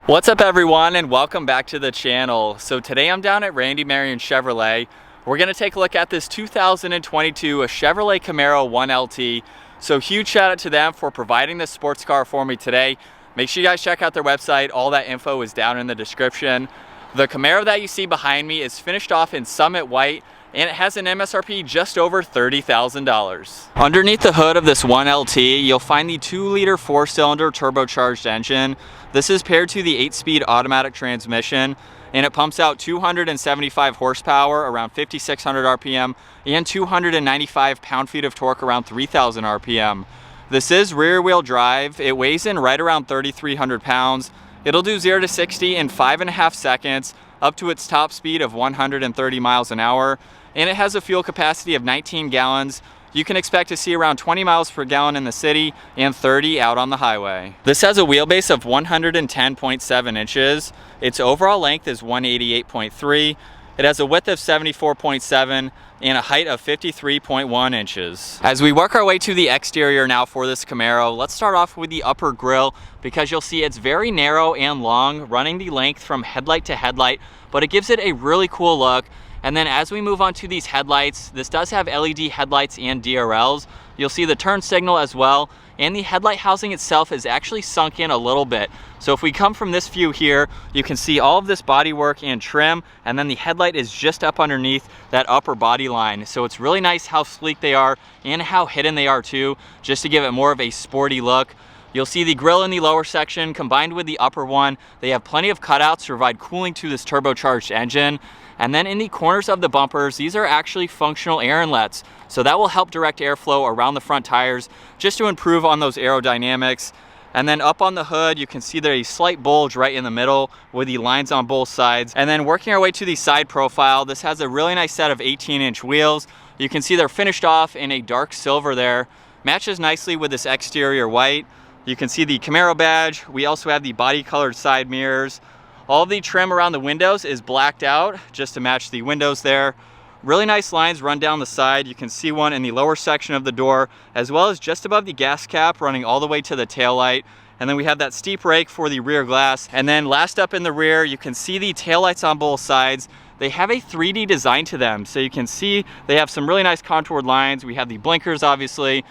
What's up everyone, and welcome back to the channel. So today I'm down at Randy Marion Chevrolet. We're gonna take a look at this 2022 Chevrolet Camaro 1LT. So huge shout out to them for providing this sports car for me today. Make sure you guys check out their website. All that info is down in the description. The Camaro that you see behind me is finished off in Summit White, and it has an MSRP just over $30,000. Underneath the hood of this 1LT, you'll find the 2-liter 4-cylinder turbocharged engine. This is paired to the 8-speed automatic transmission, and it pumps out 275 horsepower around 5,600 RPM and 295 pound-feet of torque around 3,000 RPM. This is rear-wheel drive. It weighs in right around 3,300 pounds. It'll do 0 to 60 in 5.5 seconds, up to its top speed of 130 miles an hour. And it has a fuel capacity of 19 gallons. You can expect to see around 20 miles per gallon in the city and 30 out on the highway. This has a wheelbase of 110.7 inches. Its overall length is 188.3. It has a width of 74.7 and a height of 53.1 inches. As we work our way to the exterior now for this Camaro, let's start off with the upper grille, because you'll see it's very narrow and long, running the length from headlight to headlight, but it gives it a really cool look. And then as we move on to these headlights, this does have LED headlights and DRLs. You'll see the turn signal as well, and the headlight housing itself is actually sunk in a little bit. So if we come from this view here, you can see all of this bodywork and trim, and then the headlight is just up underneath that upper body line. So it's really nice how sleek they are and how hidden they are too, just to give it more of a sporty look. You'll see the grille in the lower section combined with the upper one. They have plenty of cutouts to provide cooling to this turbocharged engine. And then in the corners of the bumpers, these are actually functional air inlets. So that will help direct airflow around the front tires just to improve on those aerodynamics. And then up on the hood, you can see there's a slight bulge right in the middle with the lines on both sides. And then working our way to the side profile, this has a really nice set of 18-inch wheels. You can see they're finished off in a dark silver there. Matches nicely with this exterior white. You can see the Camaro badge. We also have the body colored side mirrors. All the trim around the windows is blacked out just to match the windows there. Really nice lines run down the side. You can see one in the lower section of the door, as well as just above the gas cap running all the way to the taillight. And then we have that steep rake for the rear glass. And then last up in the rear, you can see the taillights on both sides. They have a 3D design to them. So you can see they have some really nice contoured lines. We have the blinkers, obviously.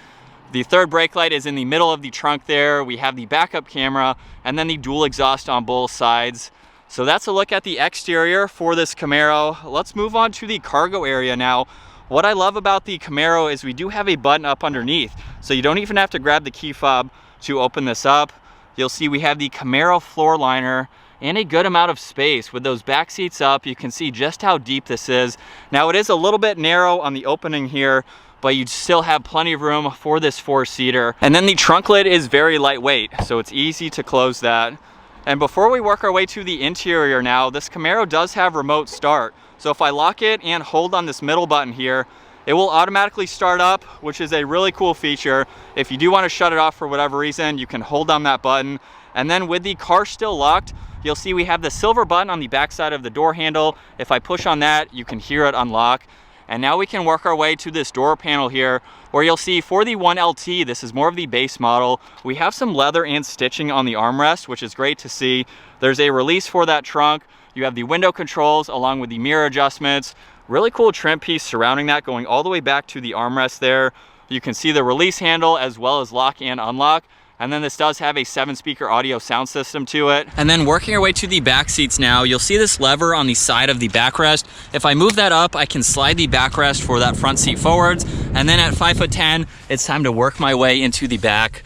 The third brake light is in the middle of the trunk there. We have the backup camera and then the dual exhaust on both sides. So that's a look at the exterior for this Camaro. Let's move on to the cargo area now. What I love about the Camaro is we do have a button up underneath, so you don't even have to grab the key fob to open this up. You'll see we have the Camaro floor liner and a good amount of space. With those back seats up, you can see just how deep this is. Now it is a little bit narrow on the opening here, but you still have plenty of room for this 4-seater. And then the trunk lid is very lightweight, so it's easy to close that. And before we work our way to the interior now, this Camaro does have remote start. So if I lock it and hold on this middle button here, it will automatically start up, which is a really cool feature. If you do want to shut it off for whatever reason, you can hold on that button. And then with the car still locked, you'll see we have the silver button on the back side of the door handle. If I push on that, you can hear it unlock. And now we can work our way to this door panel here, where you'll see for the 1LT, this is more of the base model. We have some leather and stitching on the armrest, which is great to see. There's a release for that trunk. You have the window controls along with the mirror adjustments. Really cool trim piece surrounding that going all the way back to the armrest there. You can see the release handle as well as lock and unlock. And then this does have a 7-speaker audio sound system to it. And then working our way to the back seats now, you'll see this lever on the side of the backrest. If I move that up, I can slide the backrest for that front seat forwards. And then at 5'10", it's time to work my way into the back.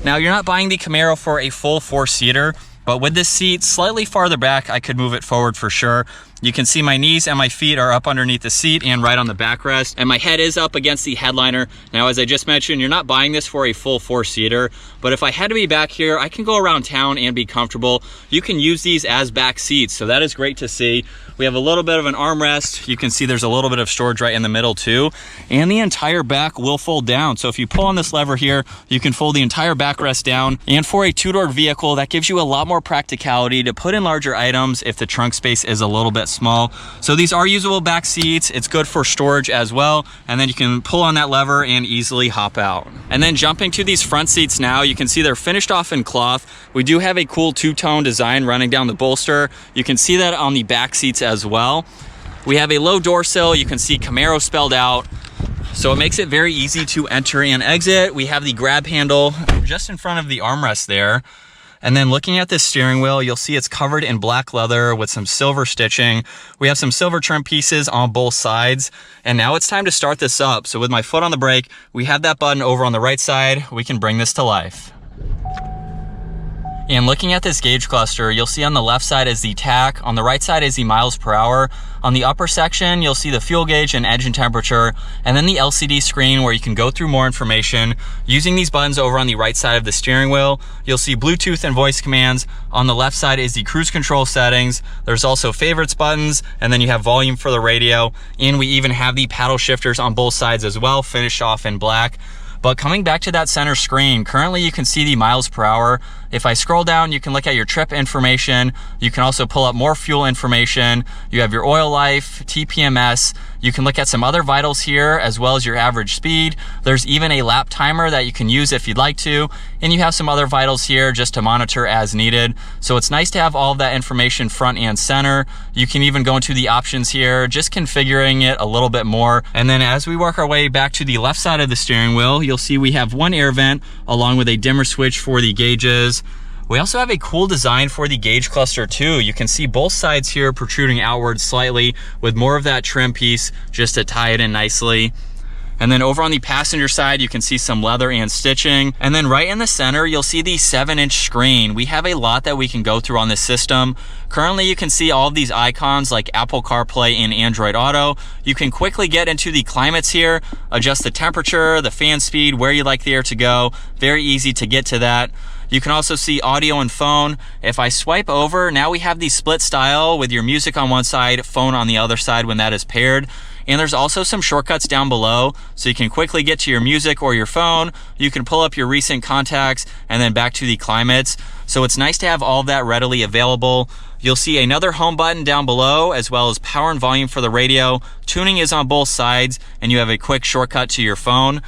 Now you're not buying the Camaro for a full 4-seater, but with this seat slightly farther back, I could move it forward for sure. You can see my knees and my feet are up underneath the seat and right on the backrest, and my head is up against the headliner. Now, as I just mentioned, you're not buying this for a full 4-seater, but if I had to be back here, I can go around town and be comfortable. You can use these as back seats, so that is great to see. We have a little bit of an armrest. You can see there's a little bit of storage right in the middle too, and the entire back will fold down. So if you pull on this lever here, you can fold the entire backrest down, and for a 2-door vehicle, that gives you a lot more practicality to put in larger items if the trunk space is a little bit that small. So these are usable back seats. It's good for storage as well. And then you can pull on that lever and easily hop out. And then jumping to these front seats now, you can see they're finished off in cloth. We do have a cool two-tone design running down the bolster. You can see that on the back seats as well. We have a low door sill. You can see Camaro spelled out. So it makes it very easy to enter and exit. We have the grab handle just in front of the armrest there. And then looking at this steering wheel, you'll see it's covered in black leather with some silver stitching. We have some silver trim pieces on both sides. And now it's time to start this up. So with my foot on the brake, we have that button over on the right side. We can bring this to life. And looking at this gauge cluster, you'll see on the left side is the tach, on the right side is the miles per hour. On the upper section, you'll see the fuel gauge and engine temperature, and then the LCD screen where you can go through more information. Using these buttons over on the right side of the steering wheel, you'll see Bluetooth and voice commands. On the left side is the cruise control settings. There's also favorites buttons, and then you have volume for the radio, and we even have the paddle shifters on both sides as well, finished off in black. But coming back to that center screen, currently you can see the miles per hour. If I scroll down, you can look at your trip information. You can also pull up more fuel information. You have your oil life, TPMS. You can look at some other vitals here, as well as your average speed. There's even a lap timer that you can use if you'd like to. And you have some other vitals here just to monitor as needed. So it's nice to have all of that information front and center. You can even go into the options here, just configuring it a little bit more. And then as we work our way back to the left side of the steering wheel, you'll see we have one air vent along with a dimmer switch for the gauges. We also have a cool design for the gauge cluster too. You can see both sides here protruding outwards slightly with more of that trim piece just to tie it in nicely. And then over on the passenger side, you can see some leather and stitching. And then right in the center, you'll see the 7-inch screen. We have a lot that we can go through on this system. Currently, you can see all of these icons like Apple CarPlay and Android Auto. You can quickly get into the climates here, adjust the temperature, the fan speed, where you'd like the air to go. Very easy to get to that. You can also see audio and phone. If I swipe over, now we have the split style with your music on one side, phone on the other side when that is paired. And there's also some shortcuts down below, so you can quickly get to your music or your phone. You can pull up your recent contacts and then back to the climates. So it's nice to have all of that readily available. You'll see another home button down below, as well as power and volume for the radio. Tuning is on both sides, and you have a quick shortcut to your phone.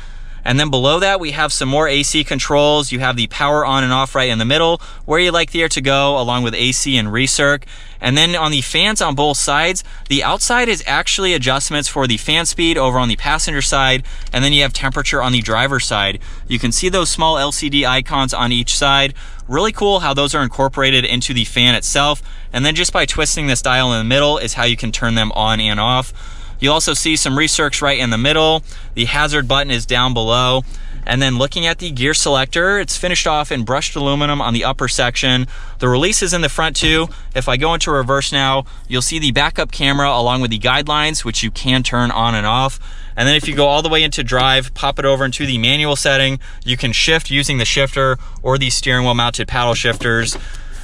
And then below that, we have some more AC controls. You have the power on and off right in the middle, where you like the air to go, along with AC and recirc. And then on the fans on both sides, the outside is actually adjustments for the fan speed over on the passenger side, and then you have temperature on the driver's side. You can see those small LCD icons on each side. Really cool how those are incorporated into the fan itself. And then just by twisting this dial in the middle is how you can turn them on and off. You'll also see some recircs right in the middle. The hazard button is down below. And then looking at the gear selector, it's finished off in brushed aluminum on the upper section. The release is in the front too. If I go into reverse now, you'll see the backup camera along with the guidelines, which you can turn on and off. And then if you go all the way into drive, pop it over into the manual setting, you can shift using the shifter or the steering wheel mounted paddle shifters.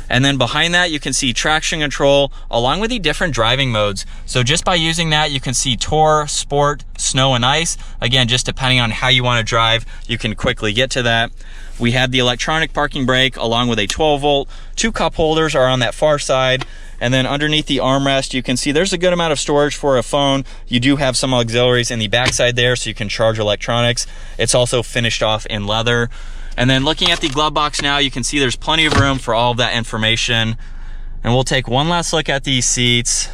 And then behind that, you can see traction control along with the different driving modes. So just by using that, you can see Tour, Sport, Snow, and Ice. Again, just depending on how you want to drive, you can quickly get to that. We have the electronic parking brake along with a 12-volt. 2 cup holders are on that far side. And then underneath the armrest, you can see there's a good amount of storage for a phone. You do have some auxiliaries in the backside there, so you can charge electronics. It's also finished off in leather. And then looking at the glove box now, you can see there's plenty of room for all of that information. And we'll take one last look at these seats.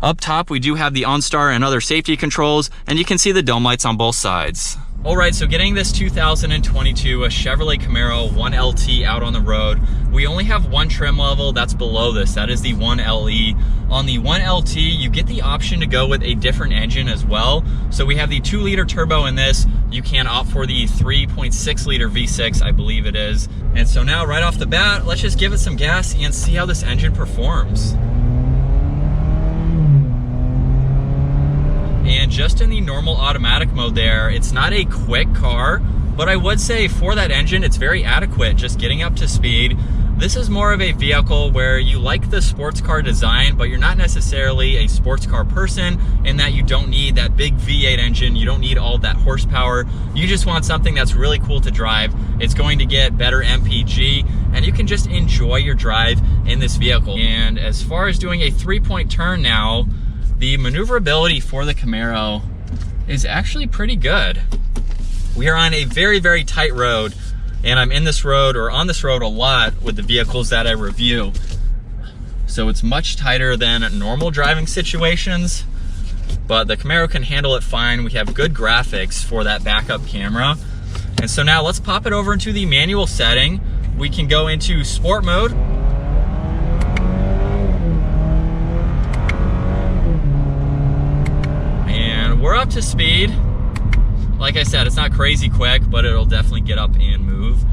Up top, we do have the OnStar and other safety controls, and you can see the dome lights on both sides. All right, so getting this 2022 Chevrolet Camaro 1LT out on the road, we only have one trim level that's below this. That is the 1LE. On the 1LT, you get the option to go with a different engine as well. So we have the 2-liter turbo in this. You can opt for the 3.6-liter V6, I believe it is. And so now, right off the bat, let's just give it some gas and see how this engine performs. And just in the normal automatic mode there, it's not a quick car, but I would say for that engine, it's very adequate just getting up to speed. This is more of a vehicle where you like the sports car design, but you're not necessarily a sports car person, in that you don't need that big V8 engine. You don't need all that horsepower. You just want something that's really cool to drive. It's going to get better MPG, and you can just enjoy your drive in this vehicle. And as far as doing a 3-point turn now, the maneuverability for the Camaro is actually pretty good. We are on a very, very tight road, and I'm in this road, or on this road, a lot with the vehicles that I review. So it's much tighter than normal driving situations, but the Camaro can handle it fine. We have good graphics for that backup camera. And so now let's pop it over into the manual setting. We can go into sport mode. And we're up to speed. Like I said, it's not crazy quick, but it'll definitely get up and move.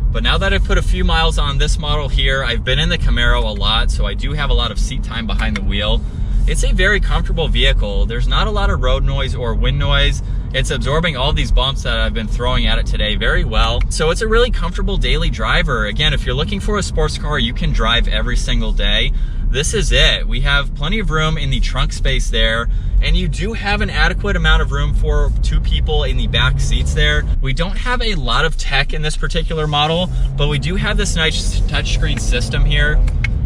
But now that I've put a few miles on this model here, I've been in the Camaro a lot, so I do have a lot of seat time behind the wheel. It's a very comfortable vehicle. There's not a lot of road noise or wind noise. It's absorbing all these bumps that I've been throwing at it today very well. So it's a really comfortable daily driver. Again, if you're looking for a sports car you can drive every single day, this is it. We have plenty of room in the trunk space there, and you do have an adequate amount of room for 2 people in the back seats there. We don't have a lot of tech in this particular model, but we do have this nice touchscreen system here.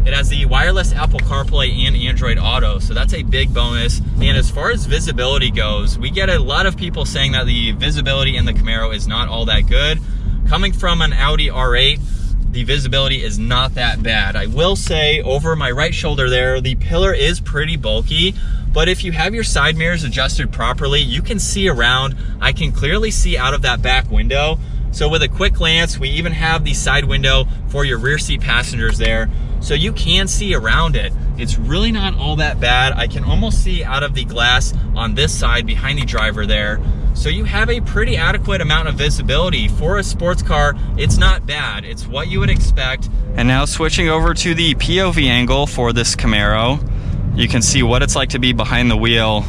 It has the wireless Apple CarPlay and Android Auto, so that's a big bonus. And as far as visibility goes, we get a lot of people saying that the visibility in the Camaro is not all that good. Coming from an Audi R8, the visibility is not that bad. I will say over my right shoulder there, the pillar is pretty bulky, but if you have your side mirrors adjusted properly, you can see around. I can clearly see out of that back window. So with a quick glance, we even have the side window for your rear seat passengers there, so you can see around it. It's really not all that bad. I can almost see out of the glass on this side behind the driver there. So you have a pretty adequate amount of visibility. For a sports car, it's not bad. It's what you would expect. And now switching over to the POV angle for this Camaro, you can see what it's like to be behind the wheel.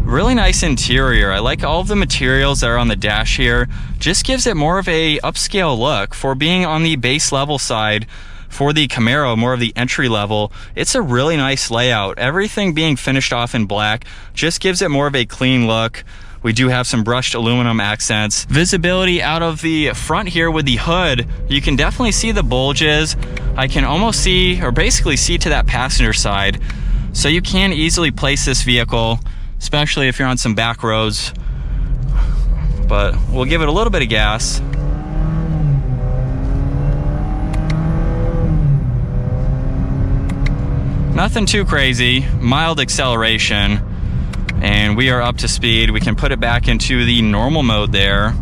Really nice interior. I like all of the materials that are on the dash here. Just gives it more of a upscale look. For being on the base level side, for the Camaro, more of the entry level, it's a really nice layout. Everything being finished off in black just gives it more of a clean look. We do have some brushed aluminum accents. Visibility out of the front here with the hood, you can definitely see the bulges. I can almost see, or basically see to that passenger side. So you can easily place this vehicle, especially if you're on some back roads. But we'll give it a little bit of gas. Nothing too crazy, mild acceleration, and we are up to speed. We can put it back into the normal mode there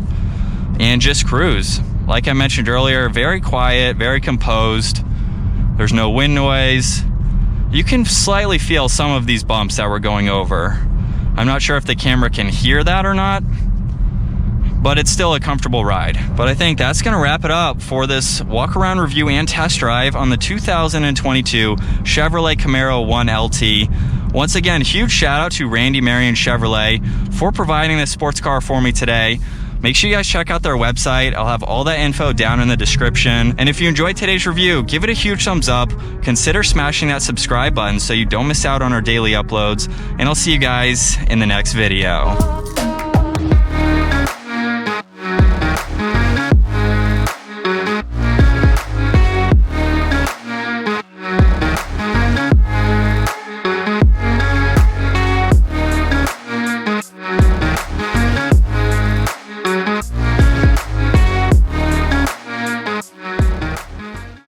and just cruise. Like I mentioned earlier, very quiet, very composed. There's no wind noise. You can slightly feel some of these bumps that we're going over. I'm not sure if the camera can hear that or not, but it's still a comfortable ride. But I think that's gonna wrap it up for this walk around review and test drive on the 2022 Chevrolet Camaro 1LT. Once again, huge shout out to Randy Marion Chevrolet for providing this sports car for me today. Make sure you guys check out their website. I'll have all that info down in the description. And if you enjoyed today's review, give it a huge thumbs up. Consider smashing that subscribe button so you don't miss out on our daily uploads. And I'll see you guys in the next video.